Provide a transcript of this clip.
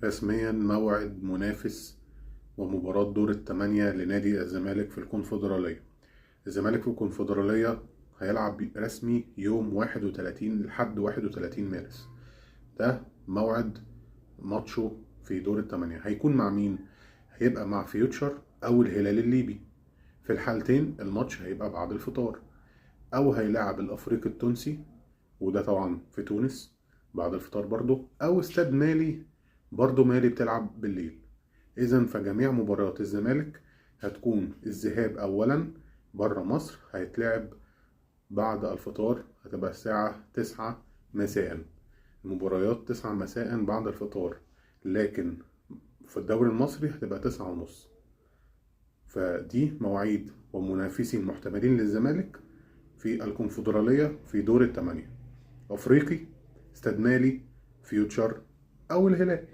رسميا موعد منافس ومباراة دور الثمانية لنادي الزمالك في الكونفدرالية. الزمالك في الكونفدرالية هيلعب رسمي يوم 31 لحد 31 مارس. ده موعد ماتشه في دور الثمانية. هيكون مع مين؟ هيبقى مع فيوتشر أو الهلال الليبي. في الحالتين الماتش هيبقى بعد الفطار، أو هيلاعب الأفريقي التونسي وده طبعا في تونس بعد الفطار برضه، أو استاد مالي برضه مالي بتلعب بالليل. إذا فجميع مباريات الزمالك هتكون الذهاب أولا بره مصر هيتلعب بعد الفطار، هتبقى الساعة 9 مساء. المباريات 9 مساء بعد الفطار، لكن في الدوري المصري هتبقى 9:30. فدي مواعيد ومنافسي المحتملين للزمالك في الكونفدرالية في دور الثمانية: أفريقي، استاد مالي، فيوتشر، أو الهلال.